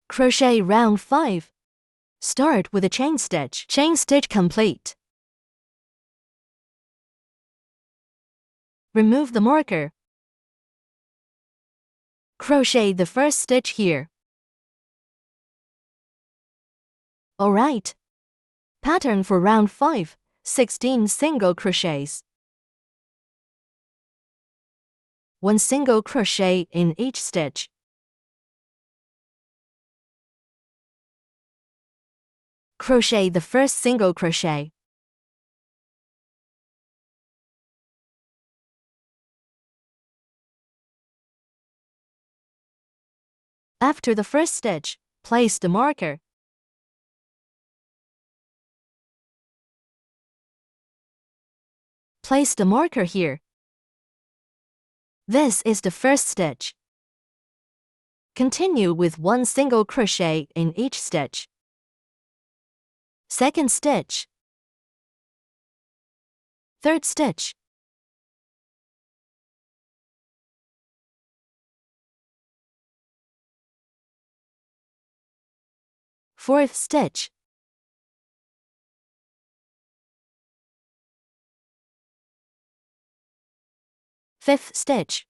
Crochet round 5. Start with a chain stitch. Chain stitch complete. Remove the marker. Crochet the first stitch here. Alright. Pattern for round 5, 16 single crochets. 1 single crochet in each stitch. Crochet the first single crochet. After the first stitch, place the marker. Place the marker here. This is the first stitch. Continue with 1 single crochet in each stitch. Second stitch. Third stitch. Fourth stitch. Fifth stitch.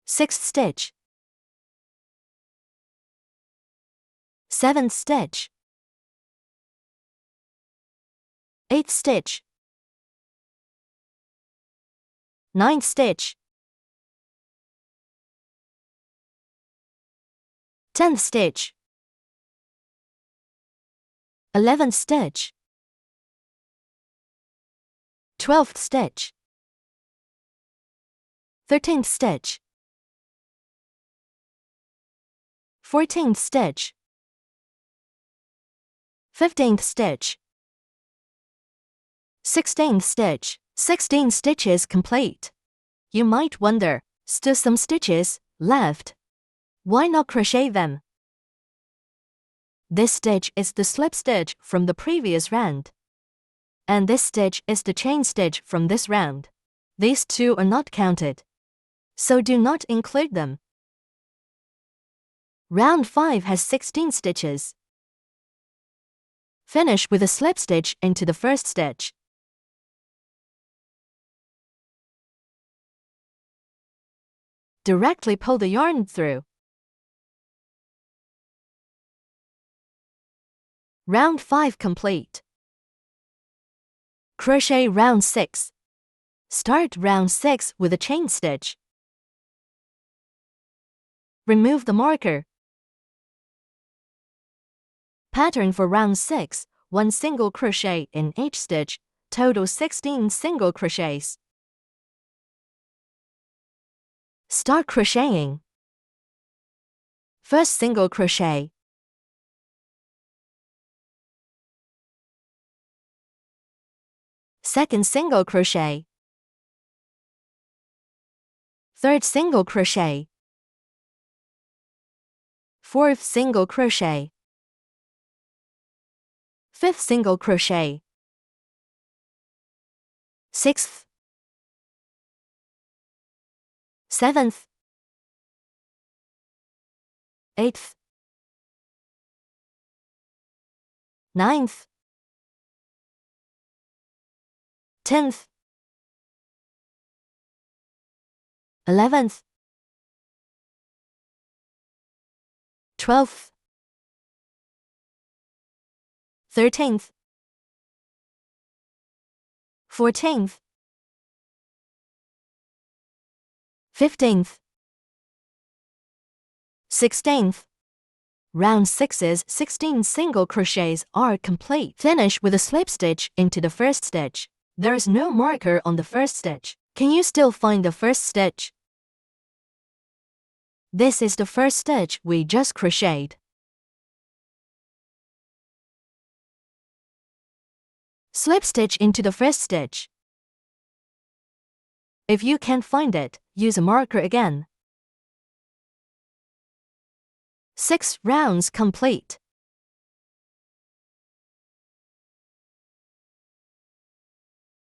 Sixth stitch. Seventh stitch. Eighth stitch. Ninth stitch. 10th stitch. 11th stitch. 12th stitch. 13th stitch. 14th stitch. 15th stitch. 16th stitch. 16 stitches complete. You might wonder, still some stitches left. Why not crochet them? This stitch is the slip stitch from the previous round. And this stitch is the chain stitch from this round. These two are not counted. So do not include them. Round 5 has 16 stitches. Finish with a slip stitch into the first stitch. Directly pull the yarn through. Round 5 complete. Crochet round 6. Start round 6 with a chain stitch. Remove the marker. Pattern for round 6, 1 single crochet in each stitch, total 16 single crochets. Start crocheting. First single crochet. Second single crochet. Third single crochet. Fourth single crochet. Fifth single crochet. Sixth. Seventh. Eighth. Ninth. 10th. 11th. 12th. 13th. 14th. 15th. 16th. Round 6's 16 single crochets are complete. Finish with a slip stitch into the first stitch. There is no marker on the first stitch. Can you still find the first stitch? This is the first stitch we just crocheted. Slip stitch into the first stitch. If you can't find it, use a marker again. 6 rounds complete.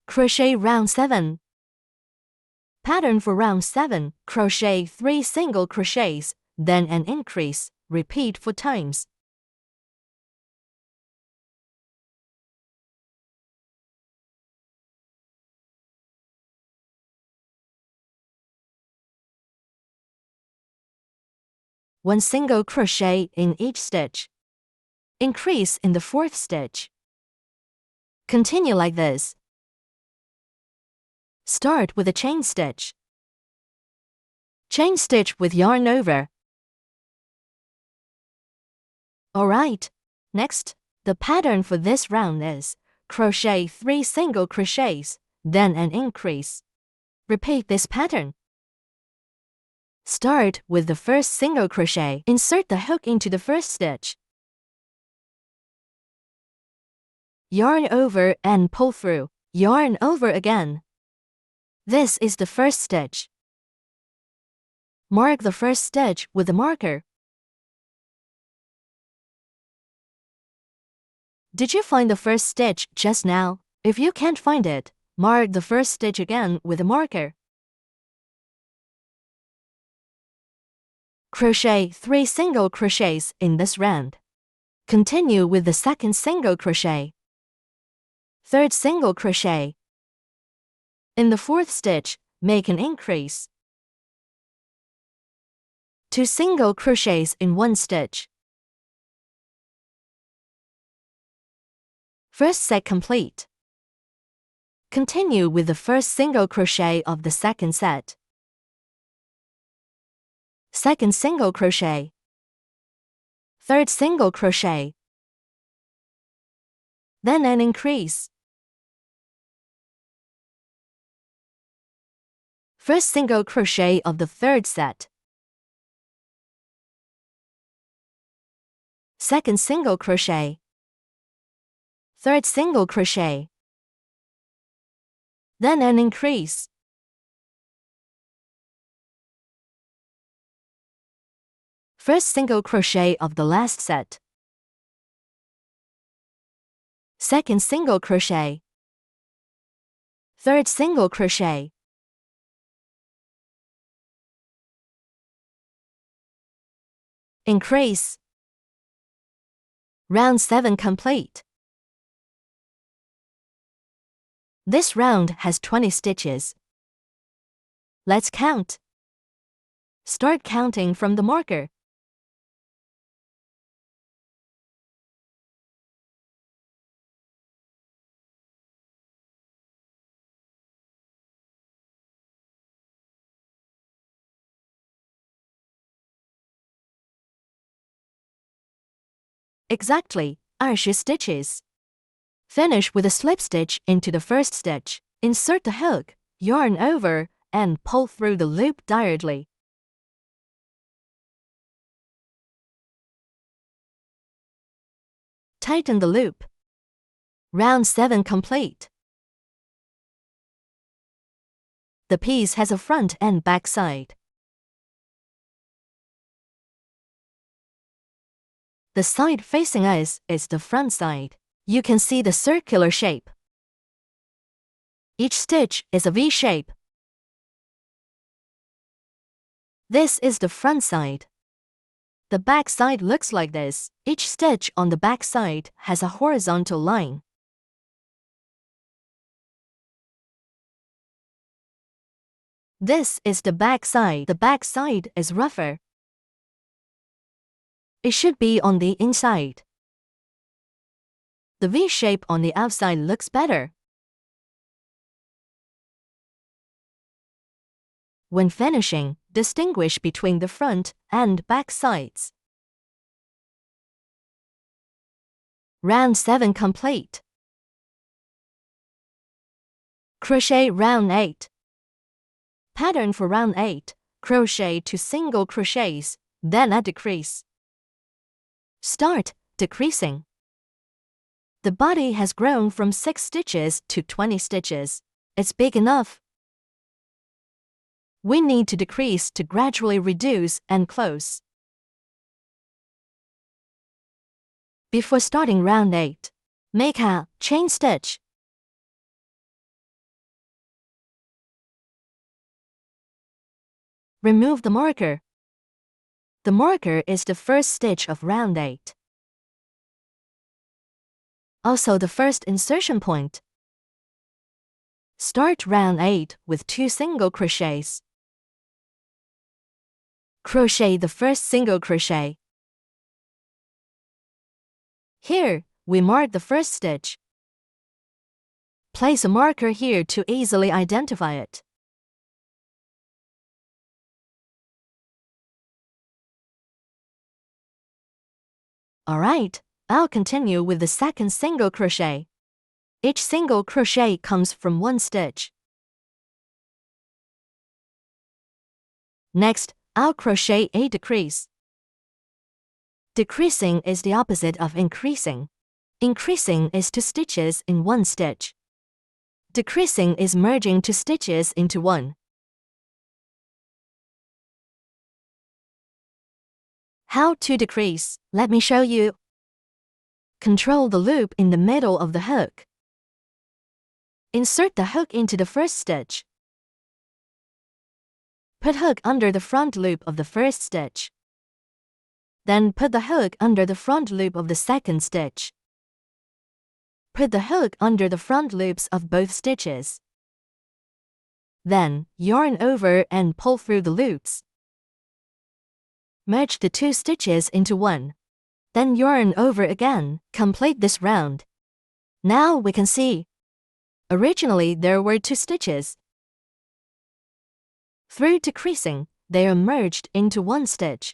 Crochet round 7. Pattern for round 7. Crochet 3 single crochets, then an increase. Repeat 4 times. One single crochet in each stitch. Increase in the 4th stitch. Continue like this. Start with a chain stitch. Chain stitch with yarn over. Alright, next, the pattern for this round is crochet 3 single crochets, then an increase. Repeat this pattern. Start with the first single crochet. Insert the hook into the first stitch. Yarn over and pull through. Yarn over again. This is the first stitch. Mark the first stitch with a marker. Did you find the first stitch just now? If you can't find it, mark the first stitch again with a marker. Crochet 3 single crochets in this round. Continue with the second single crochet. Third single crochet. In the 4th stitch, make an increase. 2 single crochets in 1 stitch. First set complete. Continue with the first single crochet of the second set. Second single crochet. Third single crochet. Then an increase. First single crochet of the third set. Second single crochet. Third single crochet. Then an increase. First single crochet of the last set. Second single crochet. Third single crochet. Increase. Round 7 complete. This round has 20 stitches. Let's count. Start counting from the marker. Exactly, 20 stitches. Finish with a slip stitch into the first stitch. Insert the hook, yarn over, and pull through the loop directly. Tighten the loop. Round 7 complete. The piece has a front and back side. The side facing us is the front side. You can see the circular shape. Each stitch is a V shape. This is the front side. The back side looks like this. Each stitch on the back side has a horizontal line. This is the back side. The back side is rougher. It should be on the inside. The V shape on the outside looks better. When finishing, distinguish between the front and back sides. Round 7 complete. Crochet round 8. Pattern for round 8. Crochet 2 single crochets, then a decrease. Start decreasing. The body has grown from 6 stitches to 20 stitches. It's big enough. We need to decrease to gradually reduce and close. Before starting round 8, make a chain stitch. Remove the marker. The marker is the first stitch of round 8. Also the first insertion point. Start round 8 with 2 single crochets. Crochet the first single crochet. Here, we mark the first stitch. Place a marker here to easily identify it. Alright, I'll continue with the second single crochet. Each single crochet comes from 1 stitch. Next, I'll crochet a decrease. Decreasing is the opposite of increasing. Increasing is 2 stitches in 1 stitch. Decreasing is merging 2 stitches into 1. How to decrease? Let me show you. Control the loop in the middle of the hook. Insert the hook into the first stitch. Put hook under the front loop of the first stitch. Then put the hook under the front loop of the second stitch. Put the hook under the front loops of both stitches. Then, yarn over and pull through the loops. Merge the 2 stitches into 1. Then yarn over again. Complete this round. Now we can see. Originally there were 2 stitches. Through decreasing, they are merged into 1 stitch.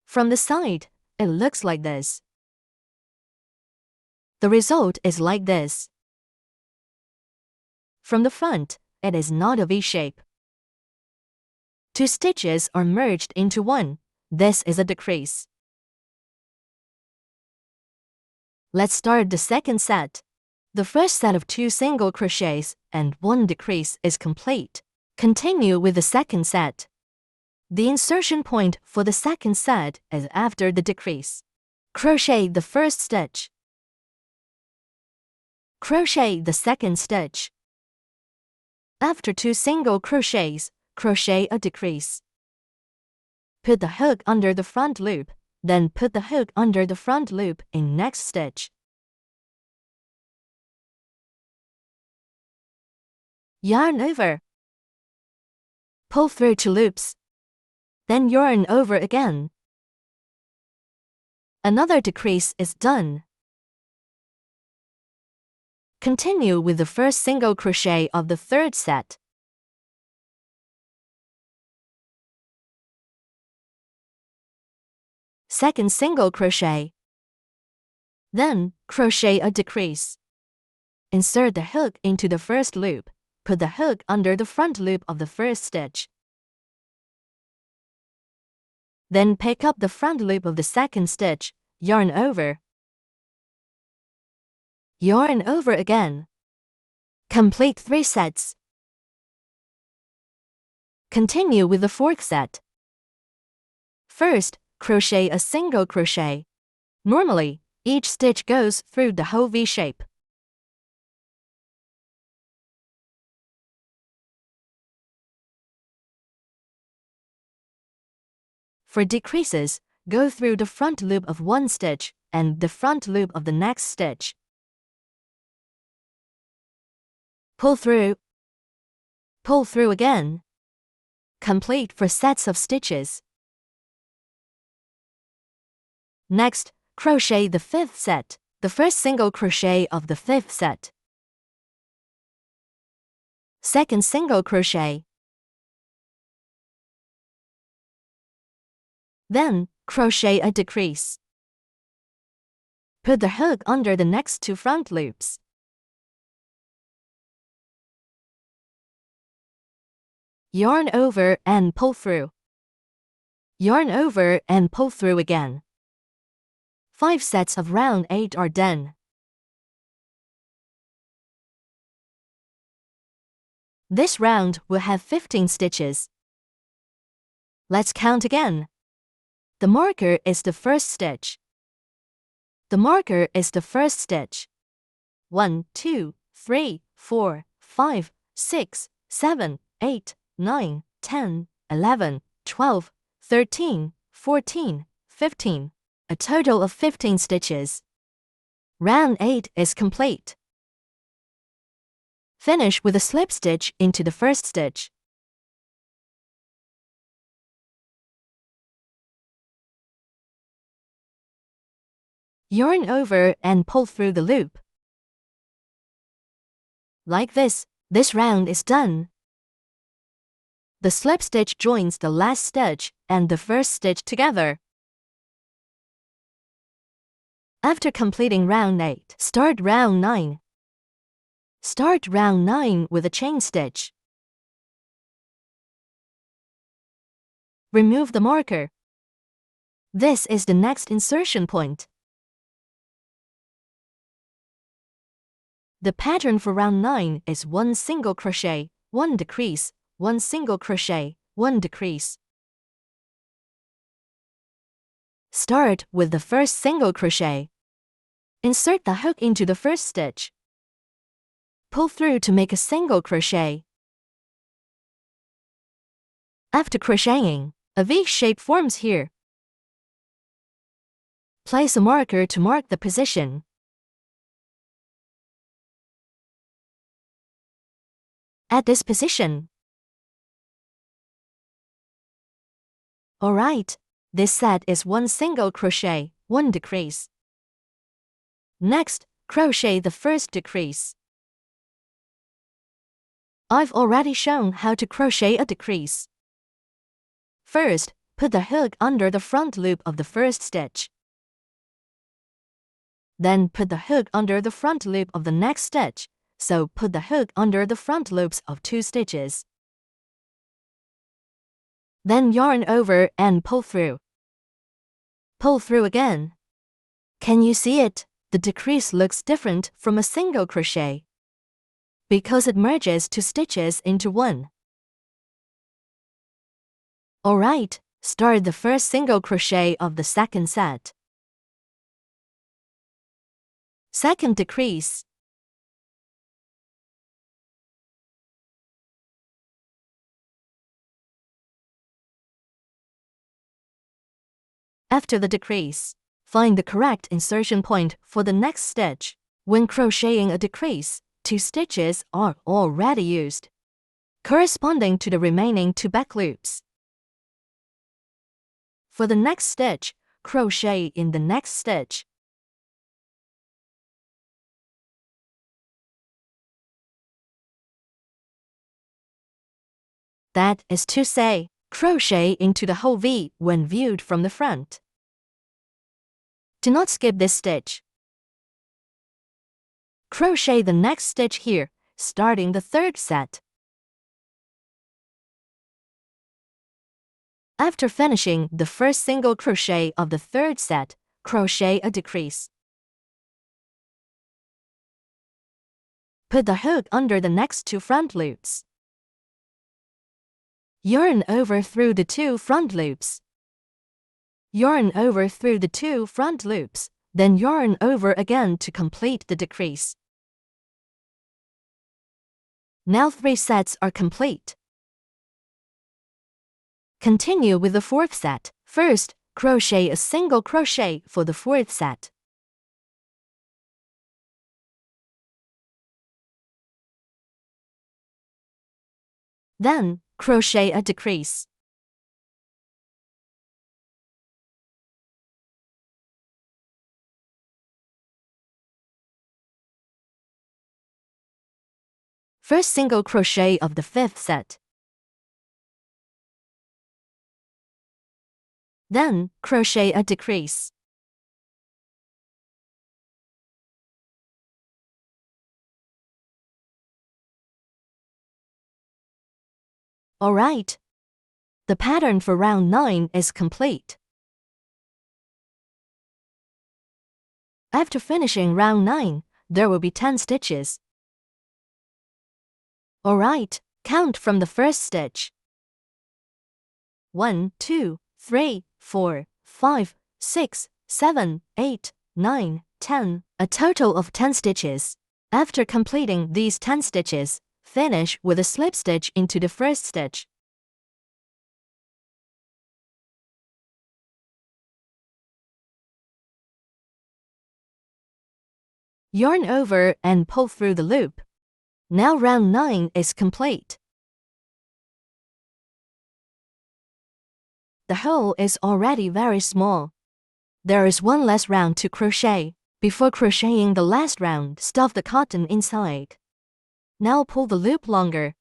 From the side, it looks like this. The result is like this. From the front, it is not a V shape. 2 stitches are merged into 1. This is a decrease. Let's start the second set. The first set of 2 single crochets and 1 decrease is complete. Continue with the second set. The insertion point for the second set is after the decrease. Crochet the first stitch. Crochet the second stitch. After 2 single crochets, crochet a decrease. Put the hook under the front loop, then put the hook under the front loop in next stitch. Yarn over. Pull through 2 loops. Then yarn over again. Another decrease is done. Continue with the first single crochet of the third set. Second single crochet. Then, crochet a decrease. Insert the hook into the first loop. Put the hook under the front loop of the first stitch. Then pick up the front loop of the second stitch, yarn over. Yarn over again. Complete 3 sets. Continue with the fourth set. First, crochet a single crochet. Normally, each stitch goes through the whole V shape. For decreases, go through the front loop of 1 stitch and the front loop of the next stitch. Pull through. Pull through again. Complete 4 sets of stitches. Next, crochet the 5th set, the first single crochet of the 5th set. Second single crochet. Then, crochet a decrease. Put the hook under the next 2 front loops. Yarn over and pull through. Yarn over and pull through again. 5 sets of round 8 are done. This round will have 15 stitches. Let's count again. The marker is the first stitch. The marker is the first stitch. 1, 2, 3, 4, 5, 6, 7, 8, 9, 10, 11, 12, 13, 14, 15. A total of 15 stitches. Round 8 is complete. Finish with a slip stitch into the first stitch. Yarn over and pull through the loop. Like this round is done. The slip stitch joins the last stitch and the first stitch together. After completing round 8, start round 9. Start round 9 with a chain stitch. Remove the marker. This is the next insertion point. The pattern for round 9 is 1 single crochet, 1 decrease, 1 single crochet, 1 decrease. Start with the first single crochet. Insert the hook into the first stitch. Pull through to make a single crochet. After crocheting, a V shape forms here. Place a marker to mark the position. At this position. Alright, this set is 1 single crochet, 1 decrease. Next, crochet the first decrease. I've already shown how to crochet a decrease. First, put the hook under the front loop of the first stitch. Then put the hook under the front loop of the next stitch, so put the hook under the front loops of 2 stitches. Then yarn over and pull through. Pull through again. Can you see it? The decrease looks different from a single crochet because it merges 2 stitches into one. Alright, start the first single crochet of the second set. Second decrease. After the decrease, find the correct insertion point for the next stitch. When crocheting a decrease, 2 stitches are already used, corresponding to the remaining 2 back loops. For the next stitch, crochet in the next stitch. That is to say, crochet into the whole V when viewed from the front. Do not skip this stitch. Crochet the next stitch here, starting the third set. After finishing the first single crochet of the third set, crochet a decrease. Put the hook under the next 2 front loops. Yarn over through the 2 front loops. Yarn over through the 2 front loops, then yarn over again to complete the decrease. Now 3 sets are complete. Continue with the fourth set. First, crochet a single crochet for the fourth set. Then, crochet a decrease. First single crochet of the fifth set. Then, crochet a decrease. Alright. The pattern for round 9 is complete. After finishing round 9, there will be 10 stitches. Alright, count from the first stitch. 1, 2, 3, 4, 5, 6, 7, 8, 9, 10. A total of 10 stitches. After completing these 10 stitches, finish with a slip stitch into the first stitch. Yarn over and pull through the loop. Now round 9 is complete. The hole is already very small. There is one less round to crochet. Before crocheting the last round, stuff the cotton inside. Now pull the loop longer.